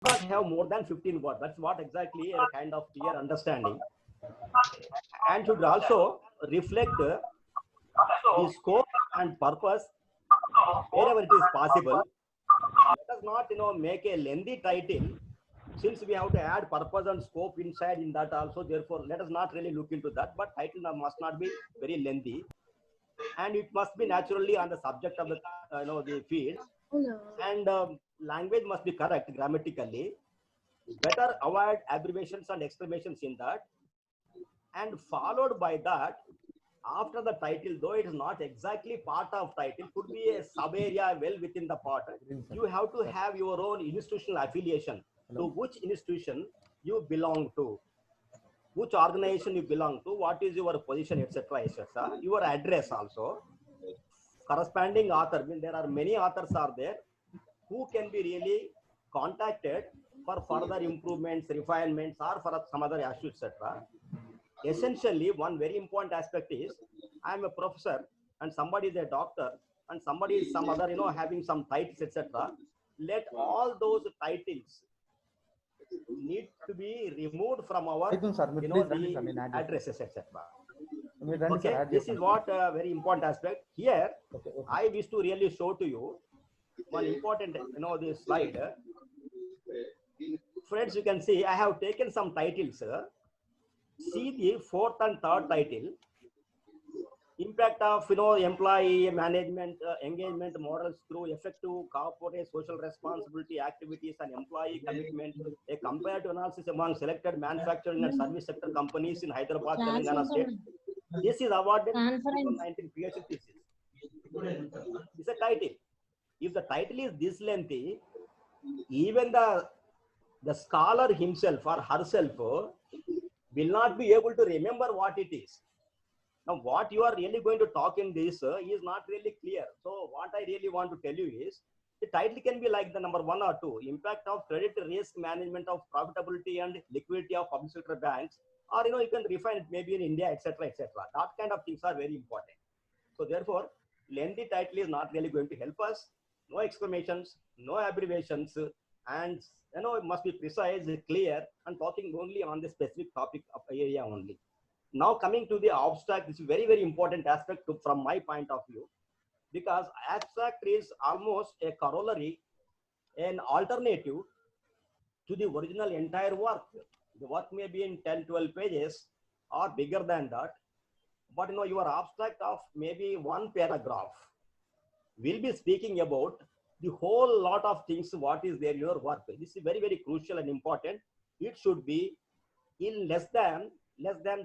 not have more than 15 words. That's what exactly a kind of clear understanding, and should also reflect the scope and purpose wherever it is possible. Let us not make a lengthy title, since we have to add purpose and scope inside in that also. Therefore, let us not really look into that, but title must not be very lengthy, and it must be naturally on the subject of the the fields, and language must be correct grammatically. Better avoid abbreviations and exclamations in that, and followed by that, after the title, though it is not exactly part of title, could be a sub area well within the part. You have to have your own institutional affiliation, to which institution you belong to, which organization you belong to, what is your position, etc., etc. Your address also, corresponding author. When there are many authors are there who can be really contacted for further improvements, refinements, or for some other issues, etc. Essentially, one very important aspect is, I am a professor and somebody is a doctor and somebody is some other, having some titles, etc. Let all those titles need to be removed from our, the addresses, etc. Okay, this is what a very important aspect. Here, I wish to really show to you one important, this slide. Friends, you can see I have taken some titles. See the fourth and third title. Impact of employee management engagement models through effective corporate social responsibility activities and employee commitment, a comparative analysis among selected manufacturing and service sector companies in Hyderabad, Telangana state. This is awarded 2019 PhD thesis. It's a title. If the title is this lengthy, even the scholar himself or herself will not be able to remember what it is. Now, what you are really going to talk in this is not really clear. So, what I really want to tell you is, the title can be like the number 1 or 2, impact of credit risk management of profitability and liquidity of public sector banks, or you can refine it maybe in India, etc., etc. That kind of things are very important. So, therefore, lengthy title is not really going to help us. No exclamations, no abbreviations, and it must be precise, clear, and talking only on the specific topic of area only. Now, coming to the abstract, this is very, very important aspect from my point of view, because abstract is almost a corollary, an alternative to the original entire work. The work may be in 10, 12 pages or bigger than that, but your abstract of maybe one paragraph will be speaking about the whole lot of things, what is there in your work. This is very, very crucial and important. It should be in less than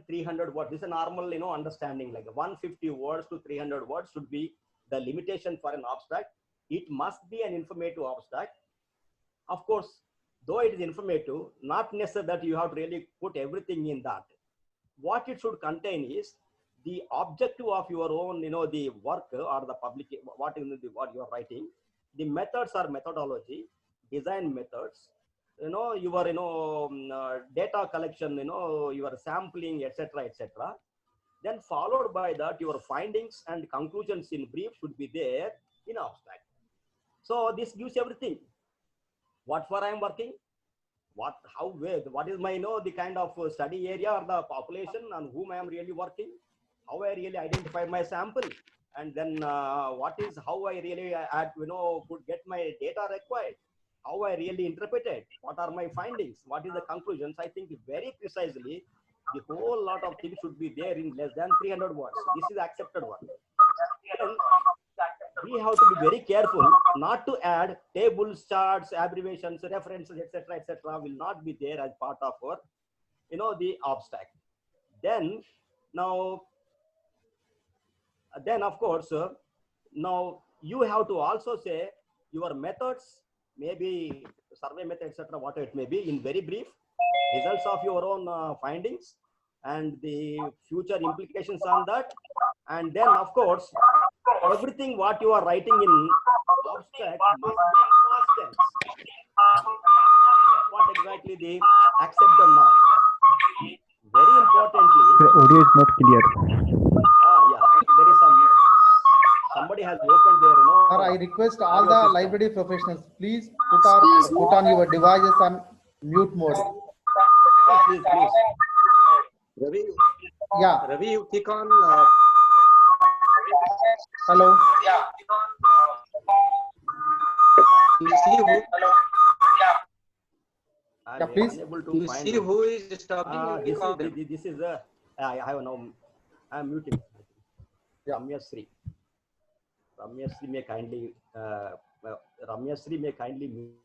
300 words. This is a normal understanding, like 150 words to 300 words should be the limitation for an abstract. It must be an informative abstract. Of course, though it is informative, not necessary that you have to really put everything in that. What it should contain is the objective of your own, the work or the public, what you are writing, the methods or methodology, design methods, your data collection, your sampling, etc., etc. Then followed by that, your findings and conclusions in brief should be there in abstract. So this gives everything. What for I am working, what is my the kind of study area or the population on whom I am really working, how I really identify my sample, and then how I really could get my data required, how I really interpret it, what are my findings, what is the conclusions. I think very precisely the whole lot of things should be there in less than 300 words. This is accepted one. Then we have to be very careful not to add tables, charts, abbreviations, references, etc., etc. will not be there as part of our the abstract. Then of course now you have to also say your methods, maybe survey method, etc., what it may be, in very brief, results of your own findings and the future implications on that. And then of course everything what you are writing in abstract must be in past tense. What exactly the accept the norm. Very importantly, The audio is not clear. yeah, there is some somebody has opened their, you know. Sir, I request all audio the system. library professionals, please put on your devices on mute mode. Please. Ravi, Yeah. Ravi, you click on. Hello. You see who? I'm Yeah, please. unable to You find see it. who is disturbing you? Click on them. This is a. I have now. I'm muting. Yeah. Ramya Sri. Ramya Sri may kindly. Ramya Sri may kindly mute.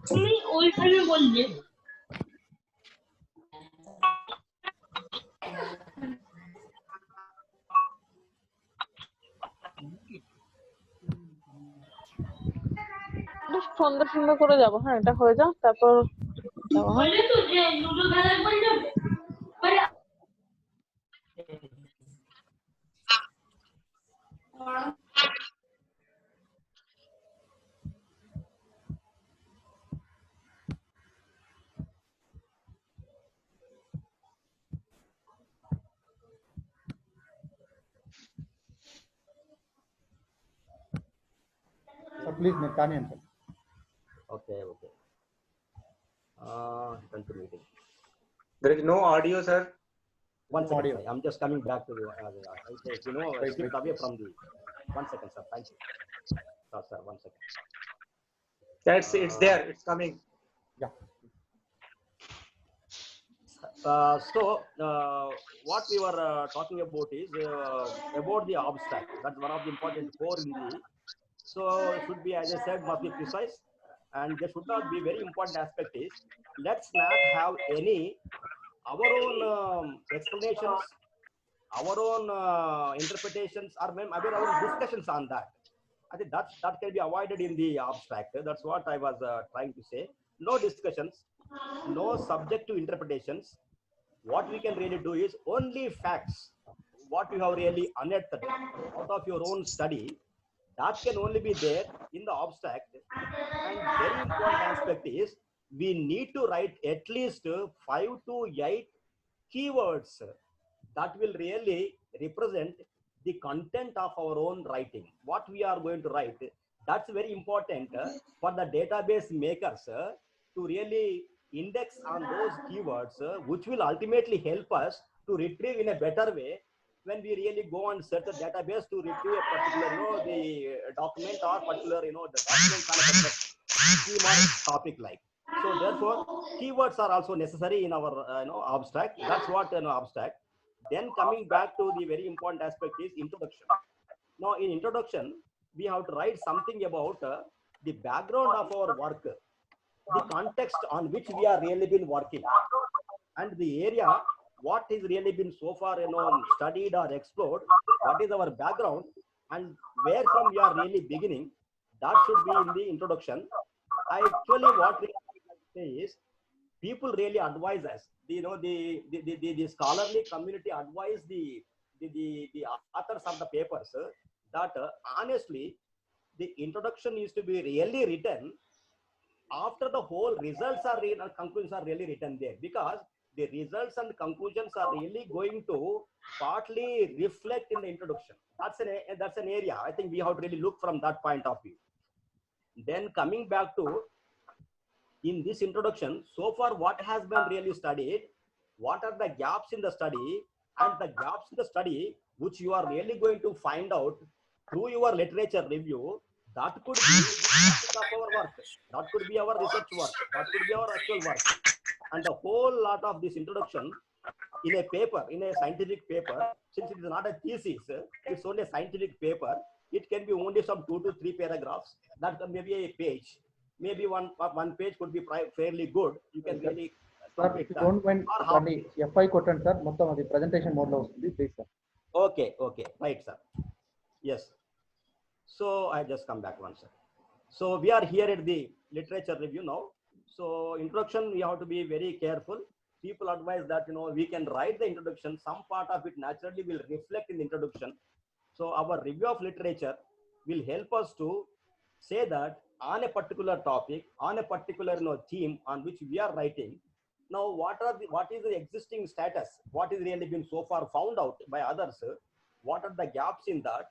তুমি ওইখানে বললে সন্ধ্যা সন্ধ্যা করে যাবো। হ্যাঁ, এটা হয়ে যাও, তারপর যাবো। হ্যাঁ, বললে তো যে লুডো খেলা করে যাবে So please, come in, sir. Okay. Come to meeting. There is no audio, sir. One second. Audio. Sir. I'm just coming back to the. You know, Wait, skipped wait. away from the. 1 second, sir. Thank you. Sir, 1 second. It's there. It's coming. Yeah. What we were talking about is about the abstract. That's one of the important core in the. So it should be, as I said, must be precise, and there should not be very important aspect is let's not have any our own explanations, our own interpretations, or maybe our own discussions on that. I think that can be avoided in the abstract. That's what I was trying to say. No discussions, no subjective interpretations. What we can really do is only facts, what you have really unearthed out of your own study, that can only be there in the abstract. And very important aspect is we need to write at least 5 to 8 keywords that will really represent the content of our own writing. What we are going to write, that's very important for the database makers to really index on those keywords, which will ultimately help us to retrieve in a better way when we really go and search the database to retrieve a particular, the document or particular, the document on a particular scheme or topic like. So therefore, keywords are also necessary in our, abstract. That's what abstract. Then coming back to the very important aspect is introduction. Now in introduction, we have to write something about the background of our work, the context on which we are really been working, and the area what is really been so far studied or explored, what is our background, and where from we are really beginning. That should be in the introduction. Actually what we say is people really advise us, the scholarly community advise the authors of the papers that honestly the introduction is to be really written after the whole results are conclusions are really written there, because the results and conclusions are really going to partly reflect in the introduction. That's an area I think we have to really look from that point of view. Then coming back to in this introduction, so far what has been really studied, what are the gaps in the study, and the gaps in the study which you are really going to find out through your literature review. That could be the of our work, that could be our research work, that could be our actual work. And a whole lot of this introduction in a paper, in a scientific paper, since it is not a thesis, it's only a scientific paper, it can be only some 2 to 3 paragraphs, that may be a page, maybe one page could be fairly good, you can really Sir, if you don't mind, FI కొట్టండి sir, మొత్తం అది presentation mode లో వస్తుంది, please sir. Okay, right sir. Yes, so I just come back once, sir. So we are here at the literature review now. So introduction, we have to be very careful. people advise that, we can write the introduction. Some part of it naturally will reflect in the introduction. So our review of literature will help us to say that on a particular topic, on a particular theme on which we are writing. Now, what is the existing status? What is really been so far found out by others? What are the gaps in that?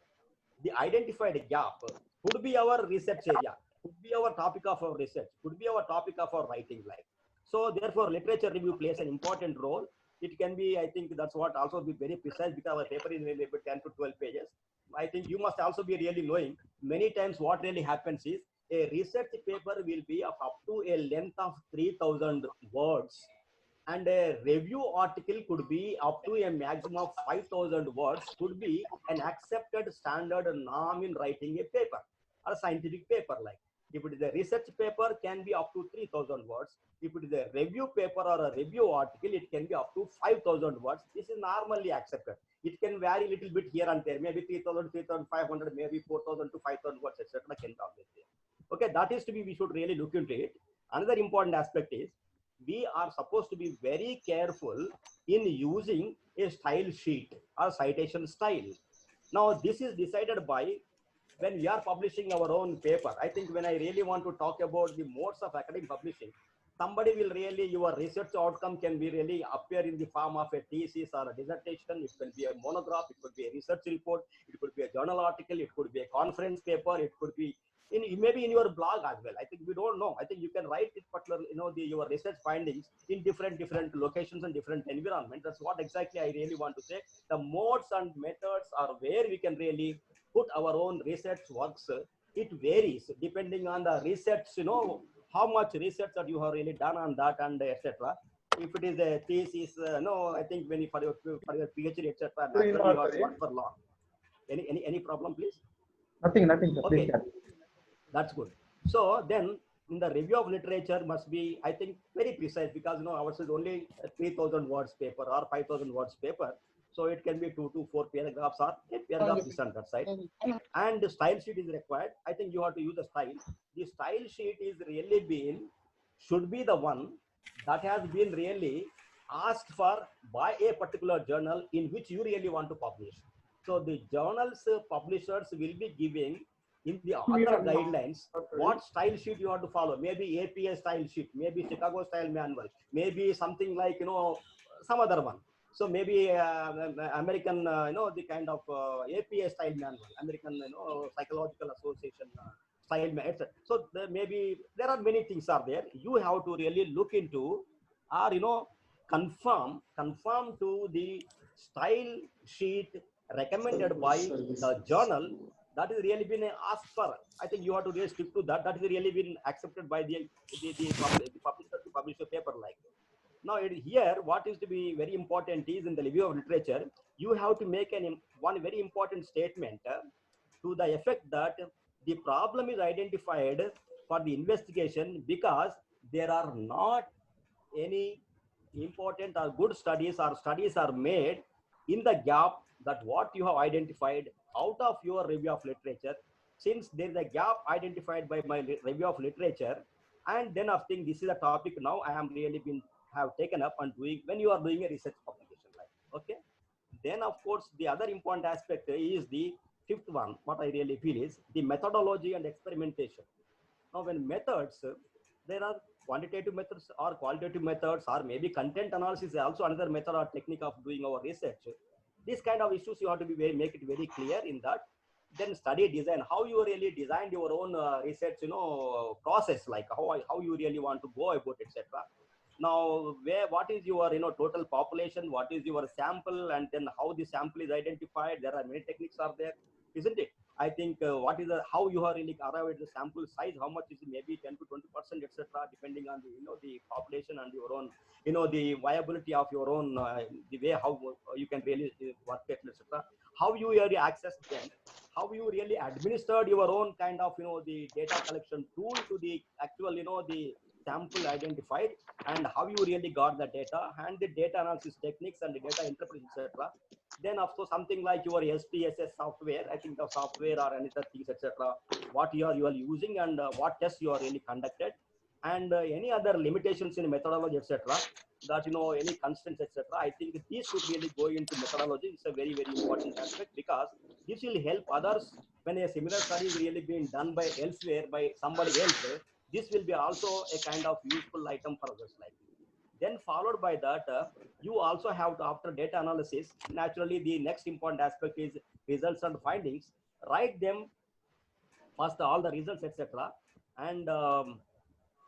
The identified gap could be our research area, could be our topic of our research, could be our topic of our writing life. So therefore, literature review plays an important role. It can be, I think that's what also be very precise, because our paper is maybe 10 to 12 pages. I think you must also be really knowing many times what really happens is a research paper will be of up to a length of 3,000 words, and a review article could be up to a maximum of 5,000 words, could be an accepted standard norm in writing a paper or a scientific paper. Like if it is a research paper, can be up to 3,000 words. If it is a review paper or a review article, it can be up to 5,000 words. This is normally accepted. It can vary a little bit here and there, maybe 3,000, 3,500, maybe 4,000 to 5,000 words, etc. can always be. Okay, that is to be, we should really look into it. Another important aspect is we are supposed to be very careful in using a style sheet or citation style. Now, this is decided by when we are publishing our own paper. I think when I really want to talk about the modes of academic publishing, somebody will really, your research outcome can be really appear in the form of a thesis or a dissertation. It can be a monograph, it could be a research report, it could be a journal article, it could be a conference paper, it could be maybe in your blog as well. I think we don't know. I think you can write it particular, your research findings in different locations and different environments. That's what exactly I really want to say. The modes and methods are where we can really put our own research works. It varies depending on the research, how much research that you have really done on that, and etc. If it is a thesis, I think when you, for your PhD, etc., naturally you have to work for long. Any problem, please? Nothing, sir. Okay. Please, That's good. So then in the review of literature must be, I think, very precise, because ours is only 3,000 words paper or 5,000 words paper. So it can be 2 to 4 paragraphs or a paragraph this and that side. And the style sheet is required. I think you have to use a style. The style sheet is really should be the one that has been really asked for by a particular journal in which you really want to publish. So the journals publishers will be giving in the other guidelines what style sheet you have to follow. Maybe APA style sheet, maybe Chicago style manual, maybe something like some other one. So maybe American the kind of APA style manual, American Psychological Association style manual. So maybe there are many things are there. You have to really look into or confirm to the style sheet recommended by the journal that is really been asked for. I think you have to really stick to that. That is really been accepted by the publisher to publish a paper like. Now here, what is to be very important is in the review of literature, you have to make one very important statement to the effect that the problem is identified for the investigation because there are not any important or good studies are made in the gap that what you have identified out of your review of literature. Since there is a gap identified by my review of literature, and then I think this is a topic now I am really have taken up and doing when you are doing a research publication, like, okay. Then of course the other important aspect is the fifth one. What I really feel is the methodology and experimentation. Now when methods, there are quantitative methods or qualitative methods, or maybe content analysis is also another method or technique of doing our research. These kind of issues you have to be make it very clear in that. Then study design, how you really designed your own research process, like how you really want to go about, etc. Now what is your total population, what is your sample, and then how the sample is identified. There are many techniques are there, isn't it? I think what is how you are really arrived at the sample size, how much is maybe 10 to 20%, etc., depending on the the population and your own the viability of your own the way how you can really work it, etc. How you really access them, how you really administered your own kind of the data collection tool to the actual the sample identified, and how you really got the data and the data analysis techniques and the data interpretation, etc. Then also something like your SPSS software, I think the software or any other things, etc. What you are using and what tests you are really conducted. and any other limitations in methodology, etc., that any constraints, etc., I think these should really go into methodology. It's a very, very important aspect, because this will help others when a similar study is really being done by elsewhere by somebody else. This will be also a kind of useful item for others. Like, then followed by that, you also have to, after data analysis, naturally the next important aspect is results and findings. Write them first, all the results, etc., and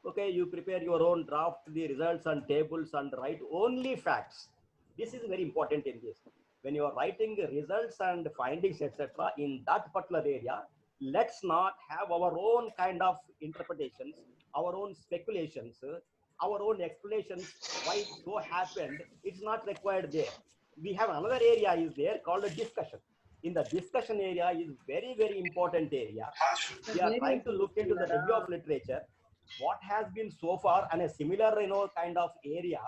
okay, you prepare your own draft, the results and tables, and write only facts. This is very important in this. When you are writing results and findings, etc., in that particular area, let's not have our own kind of interpretations, our own speculations, our own explanations why it so happened. It's not required there. We have another area is there called a discussion. In the discussion area is very, very important area. We are trying to look into the review of literature, what has been so far, and a similar kind of area,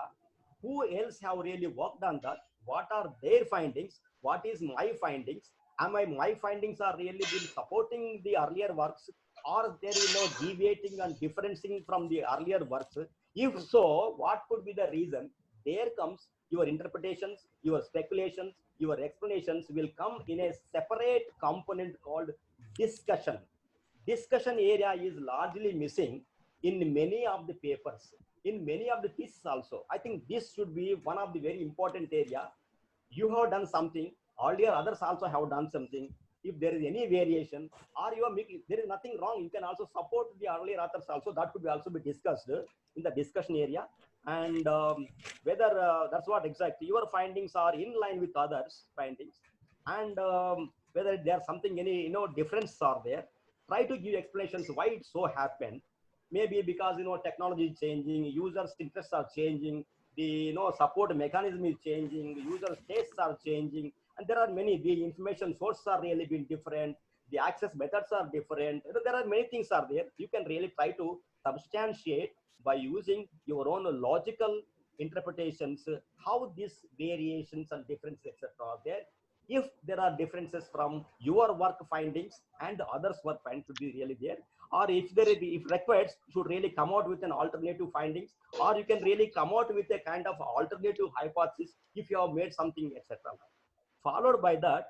who else have really worked on that, what are their findings, what is my findings, my findings are really been supporting the earlier works, or there is deviating and differencing from the earlier works. If so, what could be the reason? There comes your interpretations, your speculations, your explanations will come in a separate component called discussion. Discussion area is largely missing in many of the papers, in many of the pieces also. I think this should be one of the very important area. You have done something, earlier others also have done something. If there is any variation, or you are making, there is nothing wrong, you can also support the earlier authors also. That could be also be discussed in the discussion area. And whether that's what exactly your findings are in line with others' findings, and whether there's something, any differences are there. Try to give explanations why it so happened. Maybe because technology is changing, users' interests are changing, the support mechanism is changing, users' tastes are changing, and there are many, the information sources are really been different, the access methods are different. There are many things are there. You can really try to substantiate by using your own logical interpretations how these variations and differences, etc., are there. If there are differences from your work findings and others' work findings should be really there, or if there is, if required, should really come out with an alternative findings, or you can really come out with a kind of alternative hypothesis if you have made something, etc. Followed by that,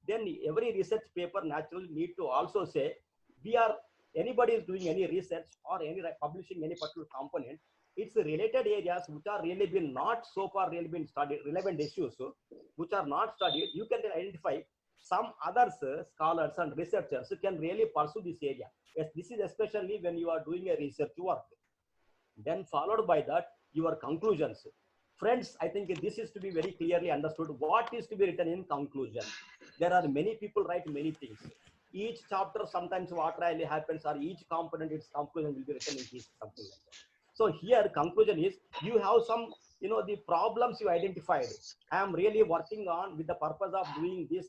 then every research paper naturally need to also say, we are, anybody is doing any research or any publishing any particular component, it's related areas which are really been not so far really been studied, relevant issues which are not studied. You can identify some others, scholars and researchers can really pursue this area. Yes, this is especially when you are doing a research work. Then followed by that, your conclusions. Friends, I think this is to be very clearly understood. What is to be written in conclusion? There are many people write many things. Each chapter, sometimes what really happens, or each component, its conclusion will be written in this, something like that. So here, conclusion is, you have some, the problems you identified. I am really working on with the purpose of doing this,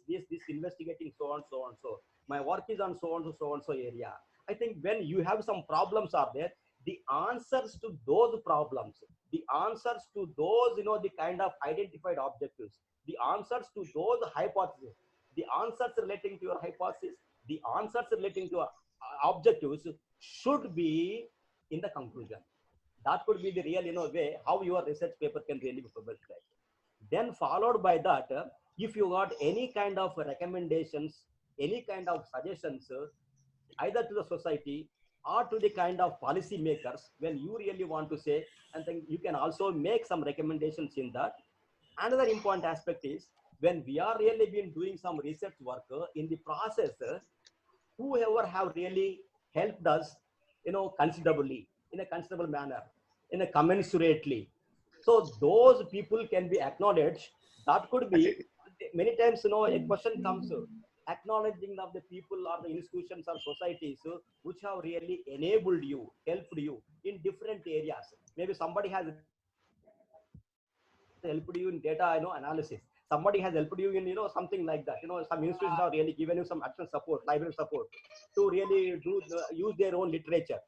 investigating so on, so on, so. My work is on so on, so on, so area. I think when you have some problems are there, the answers to those problems, the answers to those, the kind of identified objectives, the answers to those hypotheses, the answers relating to your hypothesis, the answers relating to objectives should be in the conclusion. That could be the real, way how your research paper can really be published. Then followed by that, if you got any kind of recommendations, any kind of suggestions, either to the society or to the kind of policy makers, when you really want to say, and then you can also make some recommendations in that. Another important aspect is, when we are really been doing some research work, in the process, whoever have really helped us, considerably, in a considerable manner, in a commensurately. So those people can be acknowledged. That could be many times, a question comes, acknowledging of the people or the institutions or societies which have really enabled you, helped you in different areas. Maybe somebody has helped you in data analysis, somebody has helped you in something like that. Some institutions have really given you some action support, library support to really use their own literature.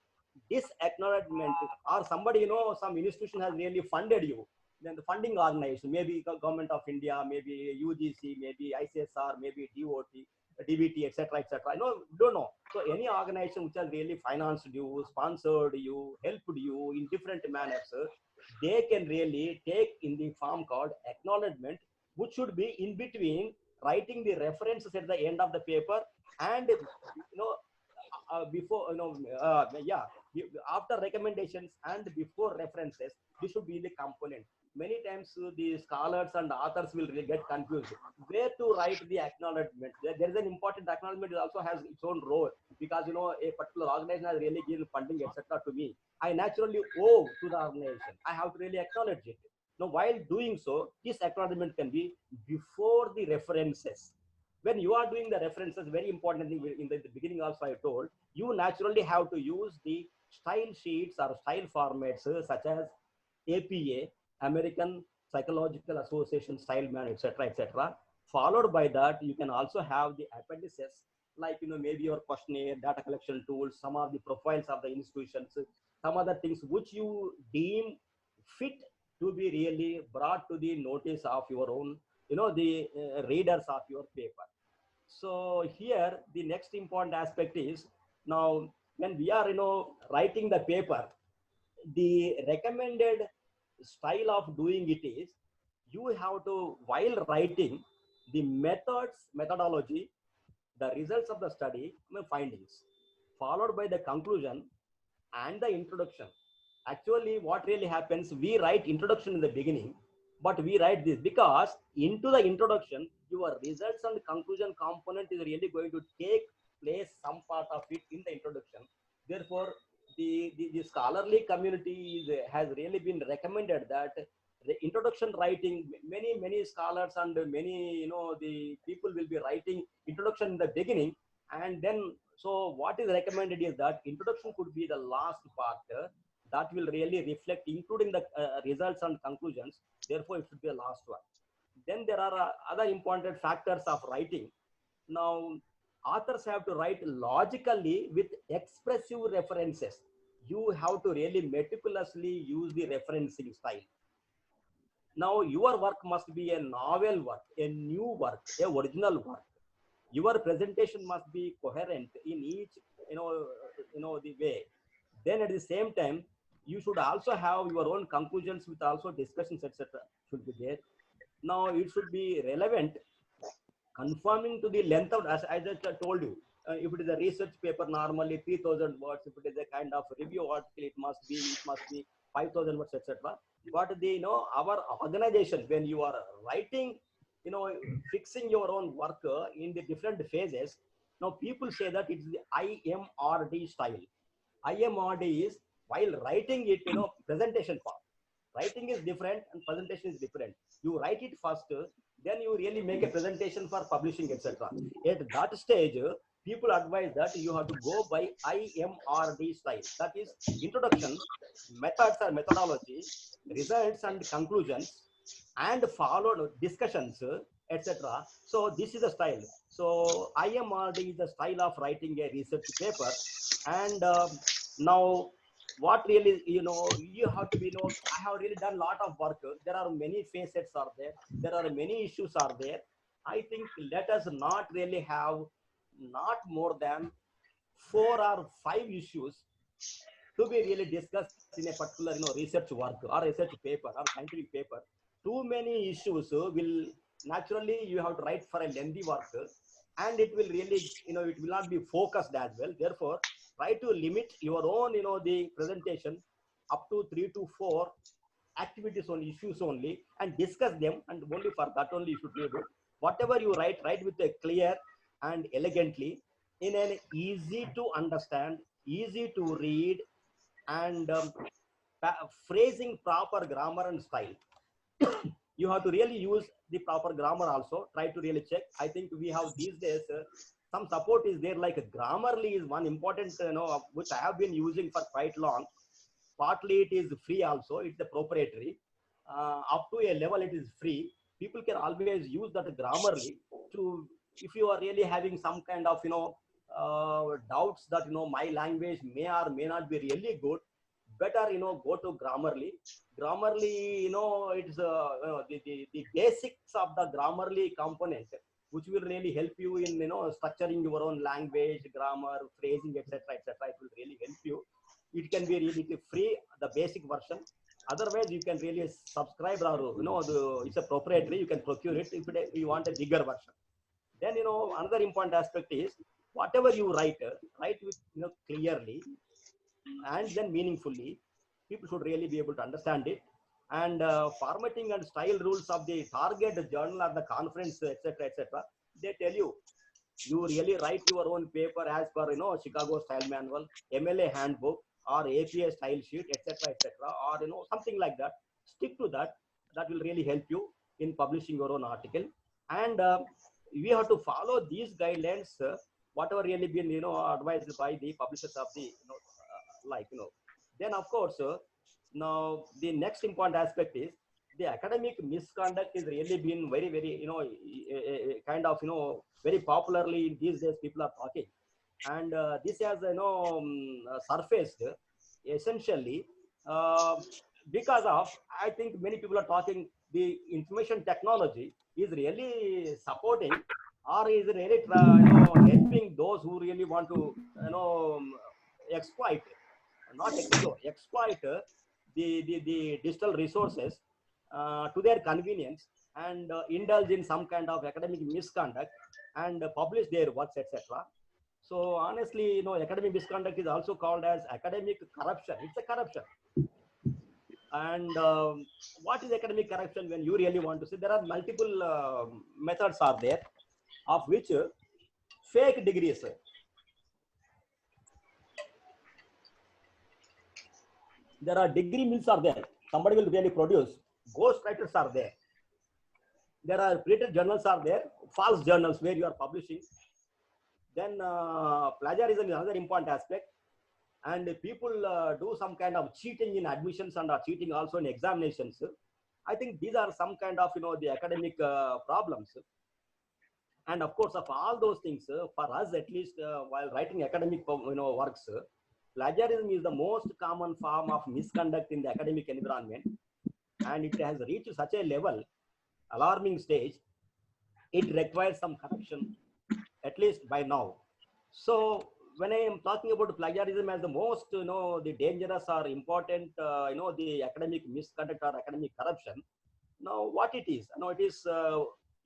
This acknowledgement, or somebody, some institution has really funded you, then the funding organization, maybe Government of India, maybe UGC, maybe ICSR, maybe DOT, DBT, etc., etc. Don't know. So any organization which has really financed you, sponsored you, helped you in different manners, they can really take in the form called acknowledgement, which should be in between writing the references at the end of the paper and before after recommendations and before references. This should be the component. Many times the scholars and authors will really get confused where to write the acknowledgement. There is an important acknowledgement. It also has its own role, because a particular organization has really given funding, etc., to me. I naturally owe to the organization. I have to really acknowledge it. Now, while doing so, this acknowledgement can be before the references. When you are doing the references, very important thing in the beginning also I told, you naturally have to use the style sheets or style formats such as APA, American Psychological Association Style Manual, etc., etc. Followed by that, you can also have the appendices, like maybe your questionnaire, data collection tools, some of the profiles of the institutions, some other things which you deem fit to be really brought to the notice of your own, the readers of your paper. So here the next important aspect is, now when we are writing the paper, the recommended style of doing it is, you have to, while writing, the methodology, the results of the study, findings, followed by the conclusion and the introduction. Actually, what really happens, we write introduction in the beginning, but we write this because into the introduction, your results and conclusion component is really going to take place, some part of it in the introduction. Therefore, the scholarly community has really been recommended that the introduction writing, many scholars and many, the people will be writing introduction in the beginning. And then, so what is recommended is that introduction could be the last part that will really reflect, including the results and conclusions. Therefore, it should be the last one. Then there are other important factors of writing. Now, authors have to write logically with expressive references. You have to really meticulously use the referencing style. Now, your work must be a novel work, a new work, a original work. Your presentation must be coherent in each, the way. Then at the same time, you should also have your own conclusions with also discussions, etc. should be there. Now, it should be relevant, conforming to the length of, as I just told you, if it is a research paper, normally 3,000 words. If it is a kind of review article, it must be 5,000 words, etc. But our organization, when you are writing, fixing your own work in the different phases, now people say that it's the IMRD style. IMRD is, while writing it, presentation part. Writing is different and presentation is different. You write it first, then you really make a presentation for publishing, etc. At that stage, people advise that you have to go by IMRD style. That is introduction, methods or methodology, results and conclusions, and followed discussions, etc. So this is the style. So IMRD is the style of writing a research paper. And now, what really, you have to be, I have really done a lot of work. There are many facets are there. There are many issues are there. I think let us not really have not more than 4 or 5 issues to be really discussed in a particular, research work or research paper or scientific paper. Too many issues will naturally, you have to write for a lengthy work, and it will really, it will not be focused as well. Therefore, try to limit your own, the presentation up to 3 to 4 activities on issues only, and discuss them, and only for that only you should be able. Whatever you write with a clear and elegantly, in an easy to understand, easy to read, and phrasing proper grammar and style. You have to really use the proper grammar also. Try to really check. I think we have these days some support is there, like Grammarly is one important, which I have been using for quite long. Partly it is free also. It's a proprietary. Up to a level it is free. People can always use that Grammarly to, if you are really having some kind of, doubts that, my language may or may not be really good, better, go to Grammarly. Grammarly, it's the basics of the Grammarly component which will really help you in structuring your own language, grammar, phrasing, etc., etc. It will really help you. It can be really free, the basic version. Otherwise, you can really subscribe or it's a proprietary. You can procure it if you want a bigger version. Then another important aspect is whatever you write with clearly and then meaningfully. People should really be able to understand it. And formatting and style rules of the target journal or the conference, etc., etc. They tell you, you really write your own paper as per Chicago Style Manual, MLA Handbook, or APA Style Sheet, etc., etc., or something like that. Stick to that. That will really help you in publishing your own article. And we have to follow these guidelines, whatever really been advised by the publishers of the Then of course, now the next important aspect is the academic misconduct is really been very, very kind of very popularly these days people are talking, and this has surfaced essentially because of, I think many people are talking, the information technology is really supporting or is really helping those who really want to exploit, not explore, exploit the digital resources to their convenience, and indulge in some kind of academic misconduct and publish their works, etc. So honestly, academic misconduct is also called as academic corruption. It's a corruption. And what is academic corruption? When you really want to say, there are multiple methods are there, of which fake degrees. There are degree mills are there. Somebody will really produce. Ghost writers are there. There are printed journals are there. False journals where you are publishing. Then plagiarism is another important aspect. And people do some kind of cheating in admissions and are cheating also in examinations. I think these are some kind of the academic problems. And of course, of all those things, for us at least, while writing academic works, plagiarism is the most common form of misconduct in the academic environment, and it has reached such a level, alarming stage, it requires some correction, at least by now. So when I am talking about plagiarism as the most, the dangerous or important, the academic misconduct or academic corruption, now what it is? It is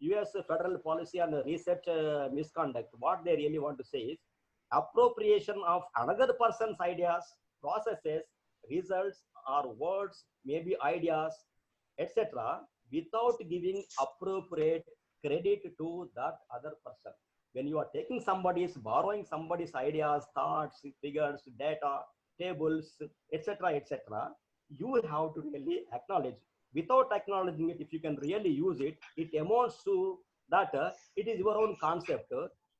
US federal policy and research misconduct. What they really want to say is appropriation of another person's ideas, processes, results, or words, maybe ideas, etc., without giving appropriate credit to that other person. When you are taking borrowing somebody's ideas, thoughts, figures, data, tables, etc., etc., you have to really acknowledge. Without acknowledging it, if you can really use it, it amounts to that it is your own concept.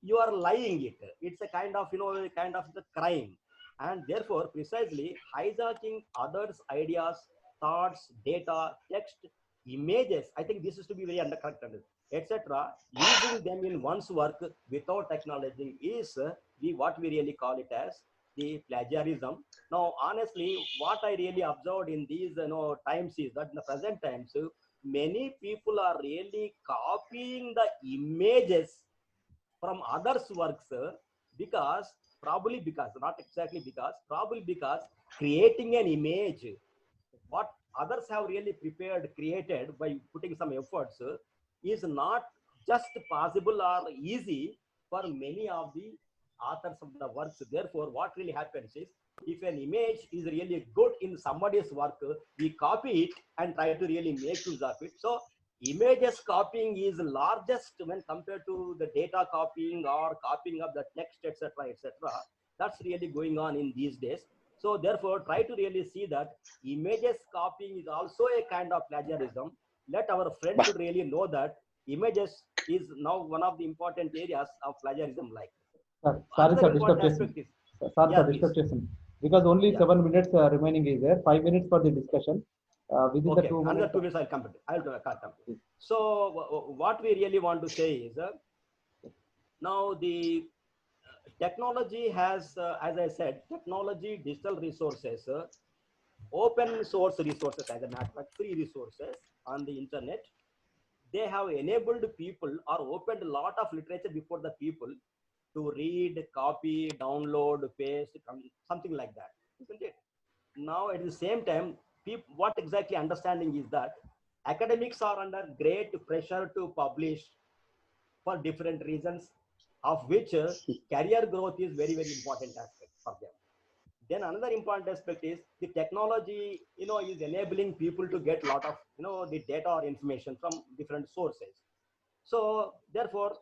You are lying it. It's a kind of the crime, and therefore precisely hijacking others' ideas, thoughts, data, text, images. I think this is to be very undercorrected, etc. Using them in one's work without acknowledging is what we really call it as the plagiarism. Now, honestly, what I really observed in these times is that in the present times, many people are really copying the images from others' works probably because creating an image, what others have really created by putting some efforts, is not just possible or easy for many of the authors of the works. Therefore, what really happens is, if an image is really good in somebody's work, we copy it and try to really make use of it. So images copying is largest when compared to the data copying or copying of the text, etc., etc. That's really going on in these days. So therefore, try to really see that images copying is also a kind of plagiarism. Let our friends should really know that images is now one of the important areas of plagiarism. Like, sorry for disturb because only 7 minutes remaining is there. 5 minutes for the discussion. Within the 2 minutes. Another 2 minutes I'll complete. So what we really want to say is now the technology has, as I said, technology, digital resources, open source resources, as a matter of fact, free resources on the internet. they have enabled people or opened a lot of literature before the people to read, copy, download, paste, something like that, isn't it? Now, at the same time, people, what exactly understanding is that academics are under great pressure to publish for different reasons, of which career growth is very, very important aspect for them. Then another important aspect is the technology, is enabling people to get a lot of, the data or information from different sources. So therefore,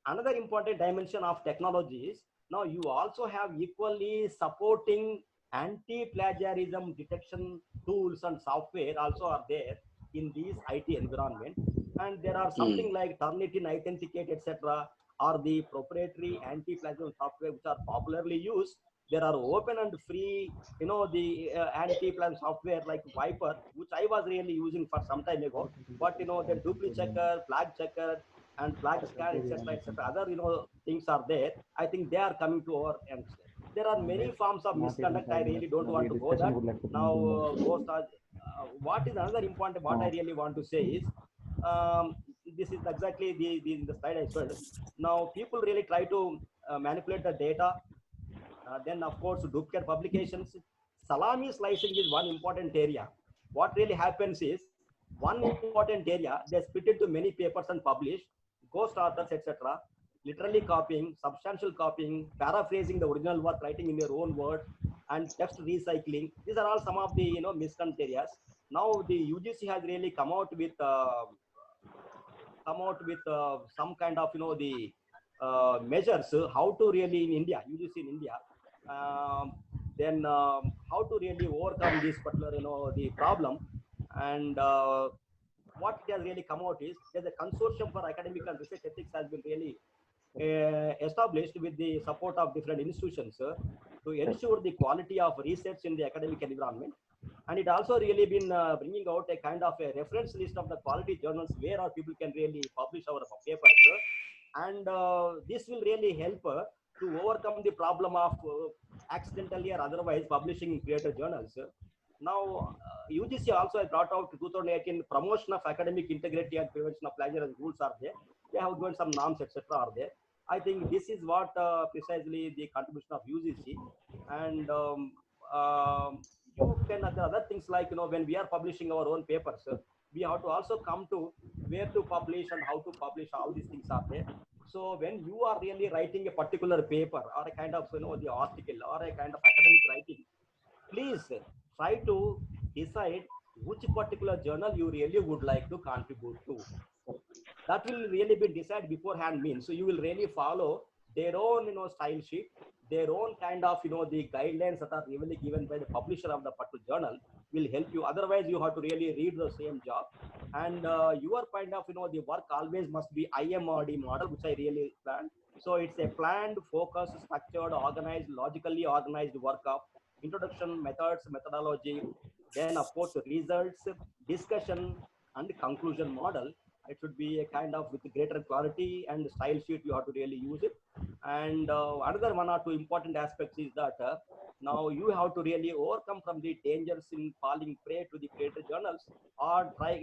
another important dimension of technology is now you also have equally supporting anti-plagiarism detection tools and software also are there in these IT environment. And there are something like Turnitin Authenticate, etc., or the proprietary anti-plagiarism software which are popularly used. There are open and free, the anti-plagiarism software like Viper, which I was really using for some time ago. But the duplicate checker, flag checker, and flag scan, etc., etc. Other, things are there. I think they are coming to our end. There are many forms of misconduct. I really don't want to go that. Now, what is another important? What I really want to say is, this is exactly the slide I showed. Now, people really try to manipulate the data. Then, of course, duplicate publications. Salami slicing is one important area. What really happens is, one important area, they split into many papers and publish, ghost authors, etc., literally copying, substantial copying, paraphrasing the original work, writing in their own words, and text recycling. These are all some of the misconduct areas. Now the UGC has really come out with some kind of the measures how to really in India, UGC in India, then how to really overcome this particular the problem. And what it has really come out is there's a consortium for academic and research ethics has been really established with the support of different institutions to ensure the quality of research in the academic environment. And it also really been bringing out a kind of a reference list of the quality journals where our people can really publish our papers. And this will really help to overcome the problem of accidentally or otherwise publishing in creator journals. Now, UGC also has brought out 2018 promotion of academic integrity and prevention of plagiarism rules are there. They have given some norms, etc. are there. I think this is what precisely the contribution of UGC. And you can other things like when we are publishing our own papers, we have to also come to where to publish and how to publish. All these things are there. So when you are really writing a particular paper or a kind of the article or a kind of academic writing, please try to decide which particular journal you really would like to contribute to. That will really be decided beforehand. Means so you will really follow their own style sheet, their own kind of the guidelines that are really given by the publisher of the particular journal will help you. Otherwise, you have to really read the same job, and your kind of the work always must be IMRD model, which I really planned. So it's a planned, focused, structured, organized, logically organized work of introduction, methods, methodology, then of course results, discussion, and conclusion model. It should be a kind of with greater clarity and style sheet. You have to really use it. And another one or two important aspects is that now you have to really overcome from the dangers in falling prey to the creator journals or try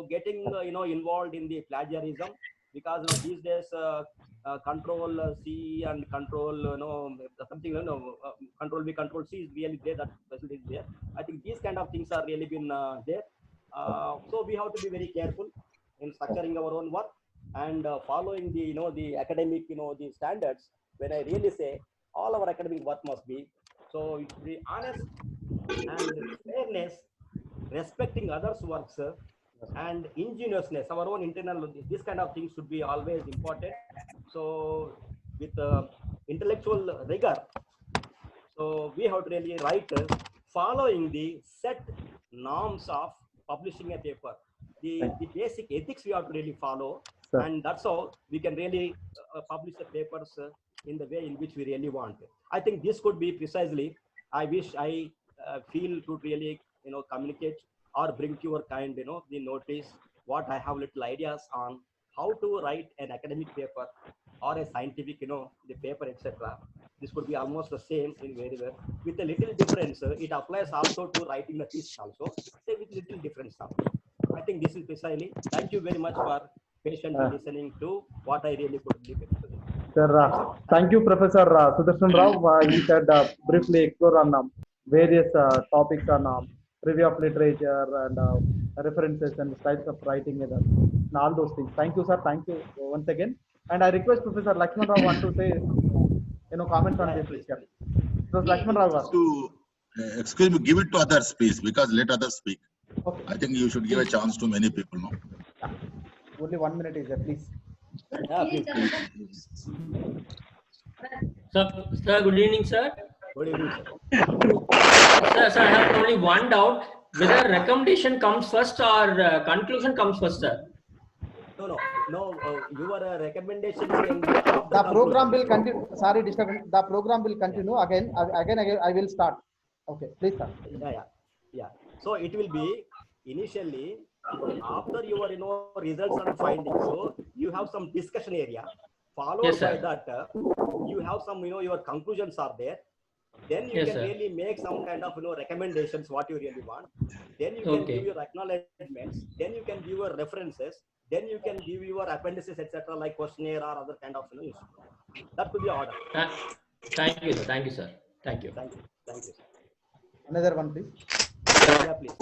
getting involved in the plagiarism, because these days control C and control something control B, control C is really there. That facility is there. I think these kind of things are really been there. So we have to be very careful in structuring our own work and following the the academic the standards. When I really say all our academic work must be so it should be honest and fairness, respecting others' works, and ingenuousness, our own internal, this kind of things should be always important. So with intellectual rigor, so we have to really write following the set norms of publishing a paper. The basic ethics we have to really follow, and that's how we can really publish the papers in the way in which we really want. I think this could be precisely, I wish I feel to really communicate or bring to your kind the notice what I have little ideas on how to write an academic paper or a scientific the paper, etc. This could be almost the same in very well. With a little difference, it applies also to writing the thesis also, say with little difference. I think something this is precisely. Thank you very much for patiently listening to what I really could deep explain. Sir, thank you, Professor Sudarshan Rao. He said briefly explore on various topics on review of literature and references and styles of writing and all those things. Thank you, sir. Thank you once again. And I request Professor Lakshman Rao want to say, comments on this. Yeah. So Lakshman Rao. To excuse me, give it to others, please, because let others speak. Okay. I think you should give a chance to many people now. Only 1 minute is there, please. Yeah, please. Sir, good evening, sir. Good evening, sir. Sir, I have only one doubt. Whether recommendation comes first or conclusion comes first, sir? No. Your recommendation can be after The program conclusion. will continue. Sorry, disturbance. The program will continue again. I will start. Okay, please start. Yeah. So it will be initially after your results and findings. So you have some discussion area. Followed Yes, by sir. that, you have some your conclusions are there. Then you Yes, can sir. really make some kind of recommendations what you really want. Then you can Okay. give your acknowledgements. Then you can give your references. Then you can give your appendices, etc., like questionnaire or other kind of that could be order. Thank you, sir. Thank you, sir. Thank you. Thank you. Another one, please. Yeah, please.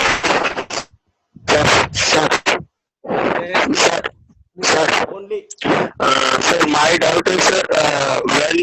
Only Sir, my doubt is, sir, when